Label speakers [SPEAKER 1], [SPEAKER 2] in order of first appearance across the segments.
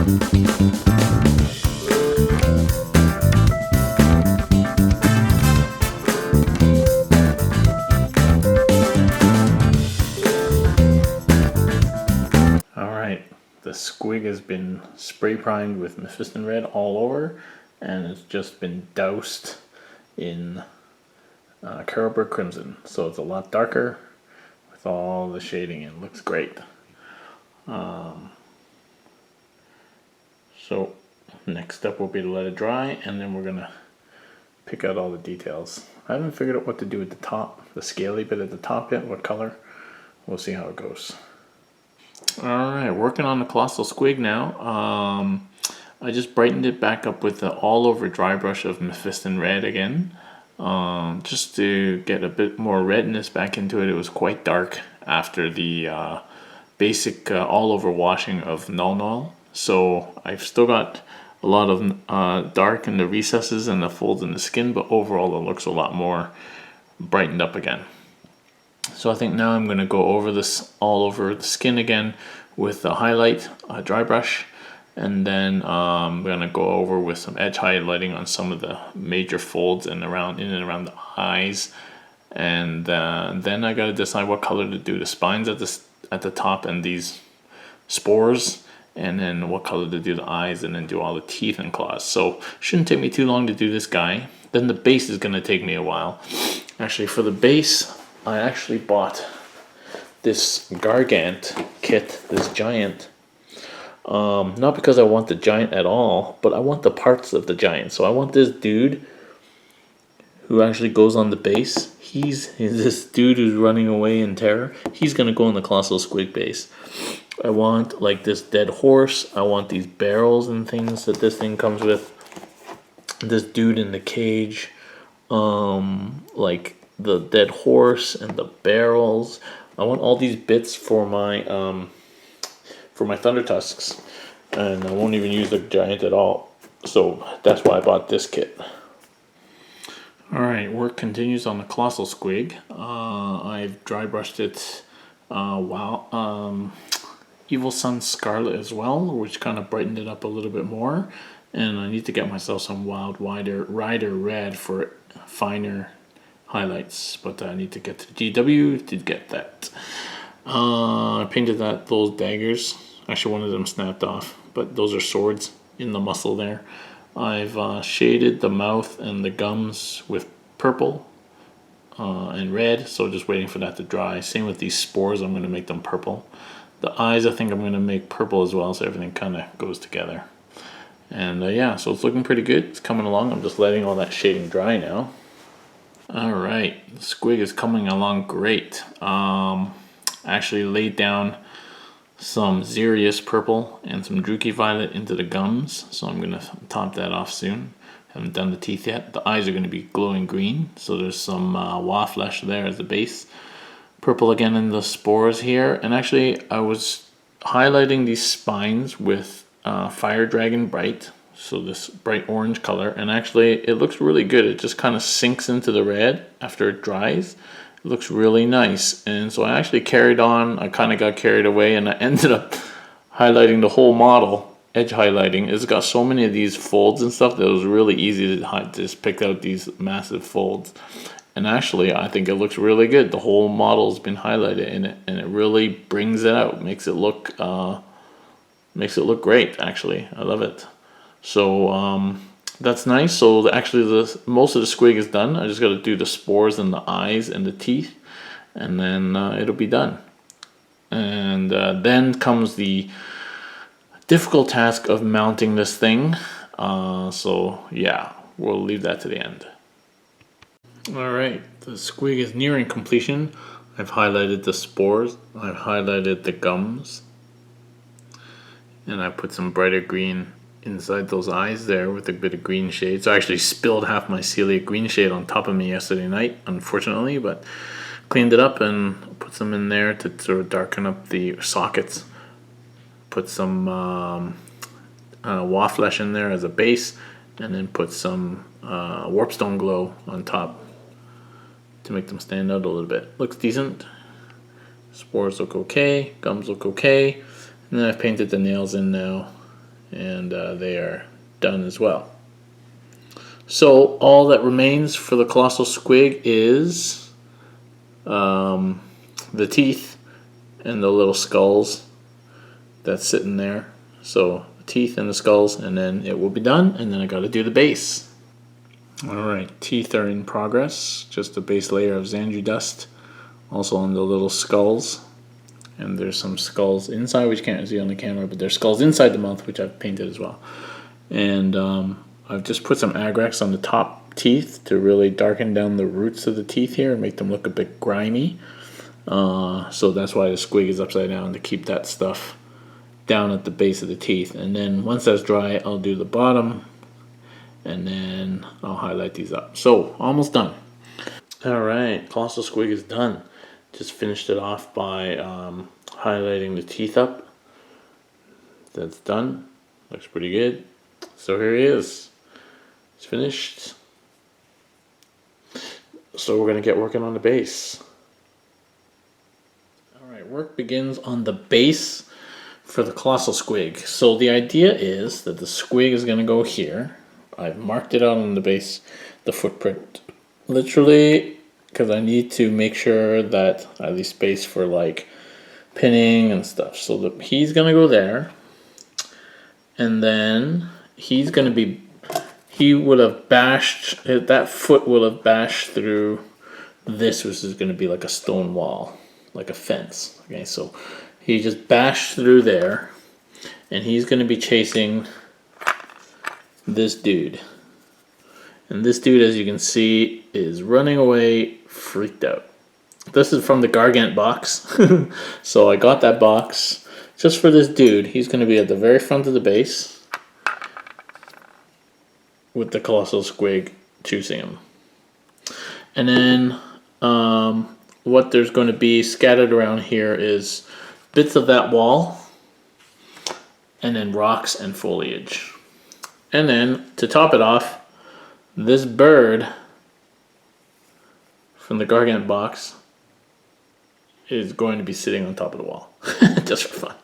[SPEAKER 1] The squig has been spray primed with Mephiston red all over, and it's just been doused in Carroburg crimson, so it's a lot darker with all the shading in. Looks great. So next step will be to let it dry, and then we're gonna pick out all the details. I haven't figured out what to do at the top, the scaly bit at the top yet, what color. We'll see how it goes. Alright, working on the Colossal Squig now. I just brightened it back up with the all over dry brush of Mephiston red again. Just to get a bit more redness back into it. It was quite dark after the basic all over washing of Null Null. So I've still got a lot of dark in the recesses and the folds in the skin, but overall it looks a lot more brightened up again. So I think now I'm going to go over this all over the skin again with the highlight dry brush, and then I'm going to go over with some edge highlighting on some of the major folds and around in and around the eyes, and then I got to decide what color to do the spines at the top and these spores, and then what color to do the eyes, and then do all the teeth and claws. So shouldn't take me too long to do this guy. Then the base is going to take me a while. Actually, for the base, I actually bought this Gargant kit, this giant. Not because I want the giant at all, but I want the parts of the giant. So I want this dude who actually goes on the base. He's this dude who's running away in terror. He's going to go on the Colossal Squig base. I want like this dead horse. I want these barrels and things that this thing comes with. This dude in the cage. Like the dead horse and the barrels. I want all these bits for my thunder tusks, and I won't even use the giant at all. So that's why I bought this kit. Alright, work continues on the Colossal Squig. I've dry brushed it Evil Sun Scarlet as well, which kind of brightened it up a little bit more. And I need to get myself some Wild Rider Red for finer highlights, but I need to get to the GW to get that. I painted those daggers. Actually, one of them snapped off, but those are swords in the muscle there. I've shaded the mouth and the gums with purple and red, so just waiting for that to dry. Same with these spores, I'm going to make them purple. The eyes, I think I'm going to make purple as well, so everything kind of goes together. And yeah, so it's looking pretty good. It's coming along. I'm just letting all that shading dry now. Alright, the squig is coming along great. Actually laid down some Xerius purple and some Druchii violet into the gums, so I'm going to top that off soon. Haven't done the teeth yet. The eyes are going to be glowing green, so there's some Wa flesh there as the base. Purple again in the spores here, and actually I was highlighting these spines with Fire Dragon Bright. So this bright orange color, and actually it looks really good. It just kind of sinks into the red after it dries. It looks really nice, and so I actually carried on. I kind of got carried away, and I ended up highlighting the whole model, edge highlighting. It's got so many of these folds and stuff that it was really easy to just pick out these massive folds. And actually, I think it looks really good. The whole model's been highlighted in it, and it really brings it out, makes it look great. Actually, I love it. So that's nice. So actually most of the squig is done. I just got to do the spores and the eyes and the teeth, and then it'll be done. And then comes the difficult task of mounting this thing. So yeah, we'll leave that to the end. Alright, the squig is nearing completion. I've highlighted the spores, I've highlighted the gums, and I put some brighter green inside those eyes there with a bit of green shade. So I actually spilled half my celiac green shade on top of me yesterday night, unfortunately, but cleaned it up and put some in there to sort of darken up the sockets. Put some Wa flesh in there as a base, and then put some Warpstone Glow on top to make them stand out a little bit. Looks decent. Spores look okay, gums look okay, and then I've painted the nails in now. and they are done as well. So all that remains for the Colossal Squig is the teeth and the little skulls that's sitting there. So the teeth and the skulls, and then it will be done, and then I got to do the base. Alright, teeth are in progress, just a base layer of Xandri dust, also on the little skulls. And there's some skulls inside, which you can't see on the camera, but there's skulls inside the mouth, which I've painted as well. And I've just put some Agrax on the top teeth to really darken down the roots of the teeth here and make them look a bit grimy. So that's why the squig is upside down, to keep that stuff down at the base of the teeth. And then once that's dry, I'll do the bottom, and then I'll highlight these up. So almost done. Alright, Colossal Squig is done. Just finished it off by highlighting the teeth up. That's done. Looks pretty good. So here he is. It's finished. So we're going to get working on the base. Alright, work begins on the base for the Colossal Squig. So the idea is that the squig is going to go here. I've marked it out on the base, the footprint. Literally, because I need to make sure that I leave space for like pinning and stuff. So he's going to go there. And then he's going to be, he would have bashed, that foot will have bashed through this, which is going to be like a stone wall, like a fence. Okay, so he just bashed through there, and he's going to be chasing this dude. And this dude, as you can see, is running away, freaked out. This is from the Gargant box. So I got that box just for this dude. He's going to be at the very front of the base with the Colossal Squig chasing him. And then what there's going to be scattered around here is bits of that wall, and then rocks and foliage. And then to top it off, this bird from the Gargant box is going to be sitting on top of the wall, just for fun.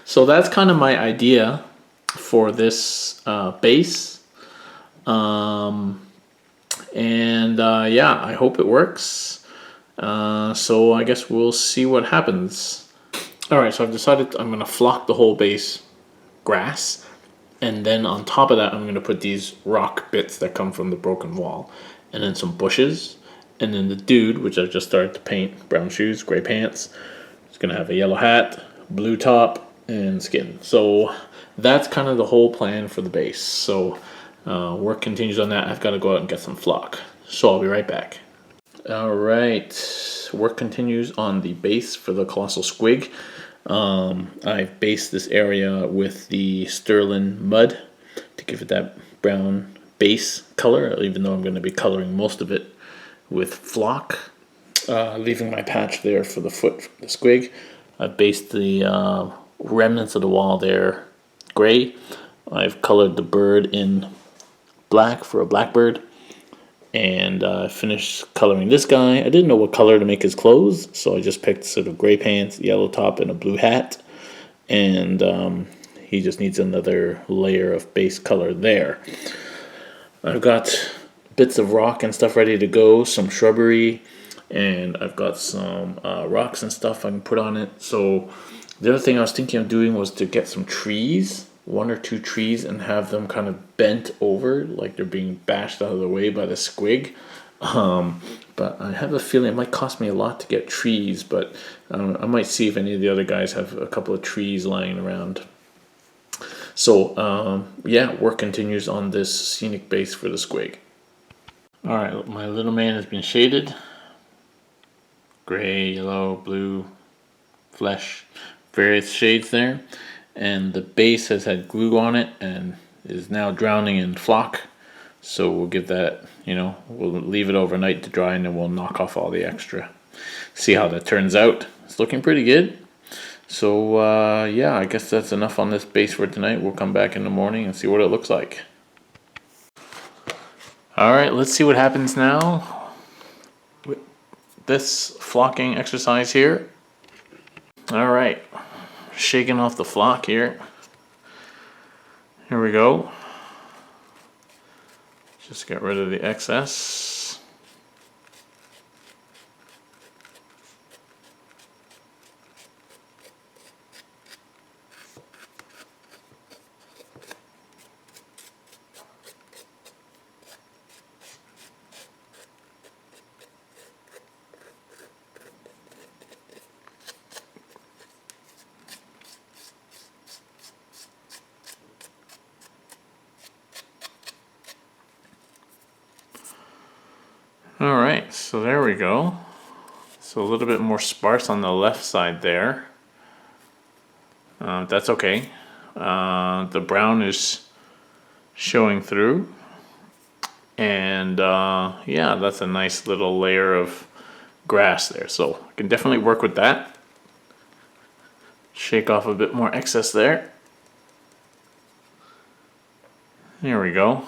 [SPEAKER 1] So that's kind of my idea for this base. Yeah, I hope it works. So I guess we'll see what happens. Alright, so I've decided I'm going to flock the whole base grass, and then on top of that I'm going to put these rock bits that come from the broken wall, and then some bushes, and then the dude, which I've just started to paint, brown shoes, gray pants. It's going to have a yellow hat, blue top, and skin. So that's kind of the whole plan for the base. So work continues on that. I've got to go out and get some flock. So I'll be right back. Alright, work continues on the base for the Colossal Squig. I've based this area with the sterling mud to give it that brown base color, even though I'm going to be coloring most of it with flock, leaving my patch there for the foot for the squig. I've based the remnants of the wall there gray. I've colored the bird in black for a blackbird, and finished coloring this guy. I didn't know what color to make his clothes, so I just picked sort of gray pants, yellow top, and a blue hat, and he just needs another layer of base color there. I've got bits of rock and stuff ready to go, some shrubbery, and I've got some rocks and stuff I can put on it. So the other thing I was thinking of doing was to get some trees, 1 or 2 trees, and have them kind of bent over like they're being bashed out of the way by the squig. But I have a feeling it might cost me a lot to get trees, but I might see if any of the other guys have a couple of trees lying around. So yeah, work continues on this scenic base for the squig. Alright, my little man has been shaded. Gray, yellow, blue, flesh, various shades there. And the base has had glue on it and is now drowning in flock. So we'll give that, we'll leave it overnight to dry, and then we'll knock off all the extra. See how that turns out. It's looking pretty good. So yeah, I guess that's enough on this base for tonight. We'll come back in the morning and see what it looks like. Alright, let's see what happens now with this flocking exercise here. Alright, shaking off the flock here. Here we go. Just get rid of the excess. Alright, so there we go. So a little bit more sparse on the left side there. That's okay. The brown is showing through. And yeah, that's a nice little layer of grass there. So I can definitely work with that. Shake off a bit more excess there. There we go.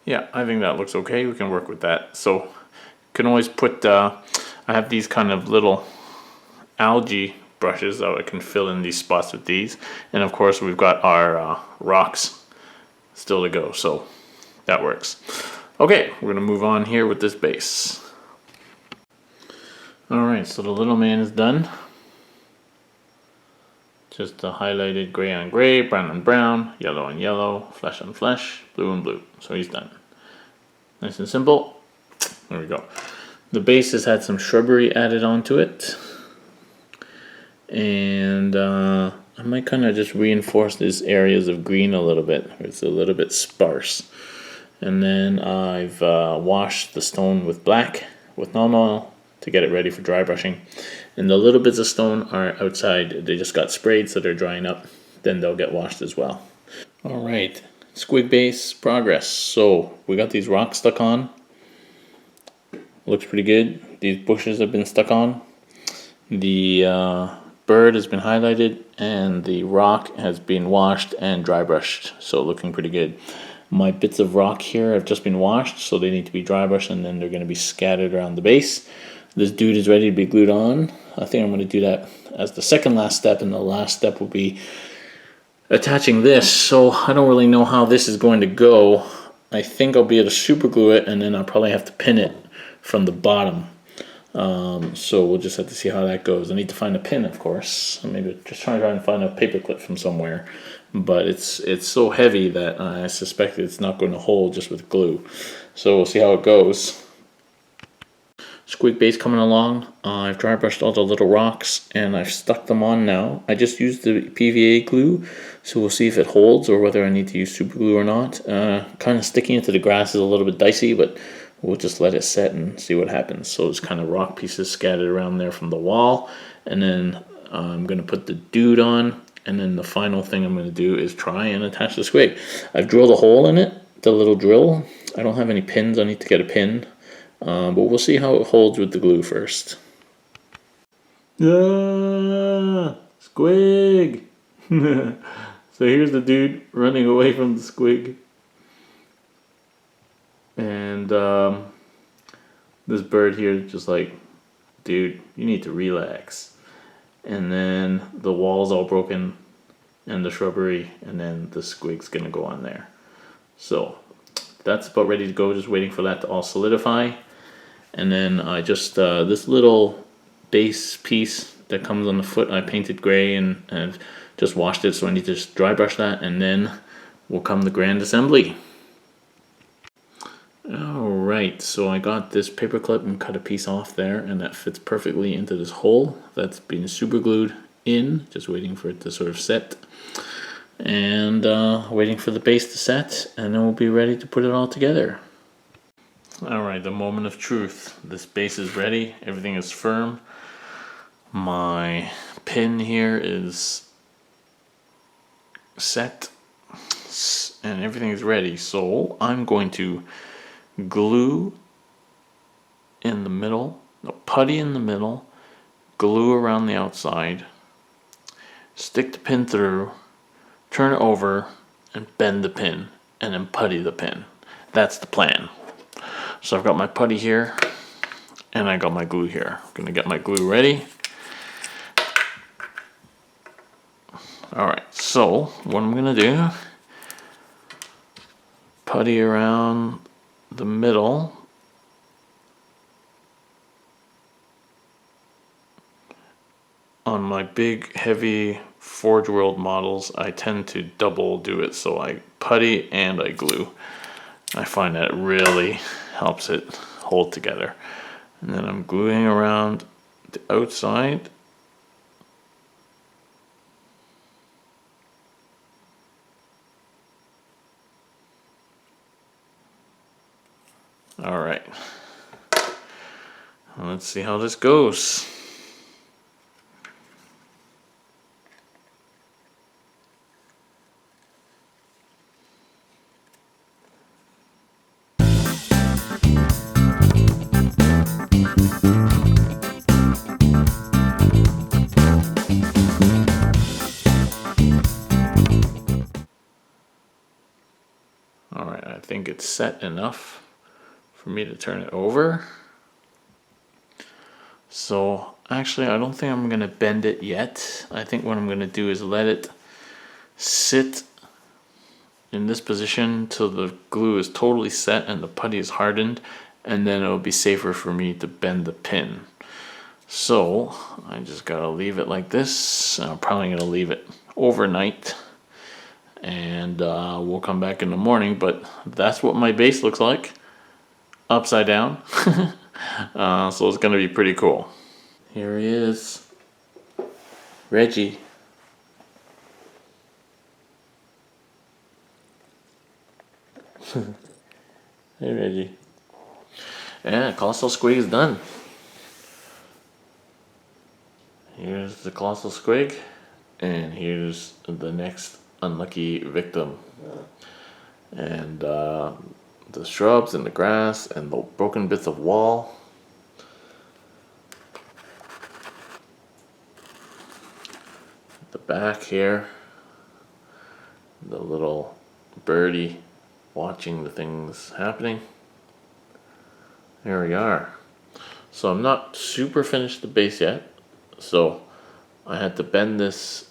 [SPEAKER 1] Yeah, I think that looks okay. We can work with that. So you can always put, I have these kind of little algae brushes that I can fill in these spots with these. And of course we've got our rocks still to go, so that works. Okay, we're gonna move on here with this base. Alright, so the little man is done. Just a highlighted gray on gray, brown on brown, yellow on yellow, flesh on flesh, blue on blue. So he's done. Nice and simple. There we go. The base has had some shrubbery added onto it. And I might kind of just reinforce these areas of green a little bit. It's a little bit sparse. And then I've washed the stone with black with non oil to get it ready for dry brushing. And the little bits of stone are outside. They just got sprayed, so they're drying up. Then they'll get washed as well. All right, squig base progress. So we got these rocks stuck on. Looks pretty good. These bushes have been stuck on. The bird has been highlighted, and the rock has been washed and dry brushed. So looking pretty good. My bits of rock here have just been washed, so they need to be dry brushed, and then they're going to be scattered around the base. This dude is ready to be glued on. I think I'm going to do that as the second last step, and the last step will be attaching this. So I don't really know how this is going to go. I think I'll be able to super glue it, and then I'll probably have to pin it from the bottom. So we'll just have to see how that goes. I need to find a pin, of course. Maybe just try and find a paper clip from somewhere. But it's so heavy that I suspect it's not going to hold just with glue. So we'll see how it goes. Squig base coming along. I've dry brushed all the little rocks and I've stuck them on now. I just used the PVA glue, so we'll see if it holds or whether I need to use super glue or not. Kind of sticking it to the grass is a little bit dicey, but we'll just let it set and see what happens. So there's kind of rock pieces scattered around there from the wall, and then I'm going to put the dude on, and then the final thing I'm going to do is try and attach the squig. I've drilled a hole in it, the little drill. I don't have any pins. I need to get a pin. But we'll see how it holds with the glue first. Squig! So here's the dude running away from the squig. And this bird here is just like, dude, you need to relax. And then the wall's all broken and the shrubbery, and then the squig's gonna go on there. So that's about ready to go, just waiting for that to all solidify. And then I just, this little base piece that comes on the foot, I painted gray and I've just washed it, so I need to just dry brush that, and then will come the grand assembly. Alright, so I got this paper clip and cut a piece off there, and that fits perfectly into this hole that's been super glued in, just waiting for it to sort of set. And waiting for the base to set, and then we'll be ready to put it all together. Alright, the moment of truth. This base is ready, everything is firm. My pin here is set, and everything is ready. So I'm going to glue in the middle, no, putty in the middle, glue around the outside, stick the pin through, turn it over, and bend the pin, and then putty the pin. That's the plan. So I've got my putty here, and I got my glue here. I'm gonna get my glue ready. Alright, so what I'm gonna do, putty around the middle. On my big heavy Forgeworld models, I tend to double do it, so I putty and I glue. I find that really helps it hold together. And then I'm gluing around the outside. All right, let's see how this goes. All right, I think it's set enough for me to turn it over. So actually, I don't think I'm gonna bend it yet. I think what I'm gonna do is let it sit in this position till the glue is totally set and the putty is hardened, and then it'll be safer for me to bend the pin. So I just gotta leave it like this. I'm probably gonna leave it overnight, and we'll come back in the morning, but that's what my base looks like, upside down. So it's gonna be pretty cool. Here he is, Reggie. Hey Reggie. Yeah, Colossal Squig is done. Here's the Colossal Squig, and here's the next unlucky victim. And the shrubs and the grass and the broken bits of wall. The back here, the little birdie watching the things happening. There we are. So I'm not super finished the base yet, so I had to bend this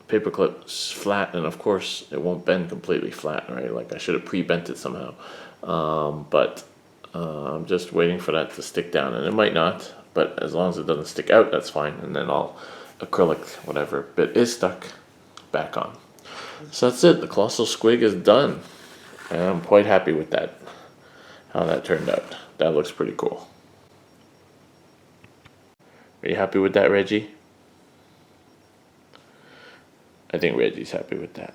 [SPEAKER 1] paperclip flat, and of course it won't bend completely flat, right? Like I should have pre-bent it somehow, but I'm just waiting for that to stick down, and it might not, but as long as it doesn't stick out, that's fine, and then I'll acrylic whatever bit is stuck back on. So that's it, the Colossal Squig is done, and I'm quite happy with that, how that turned out. That looks pretty cool. Are you happy with that, Reggie? I think Reggie's happy with that.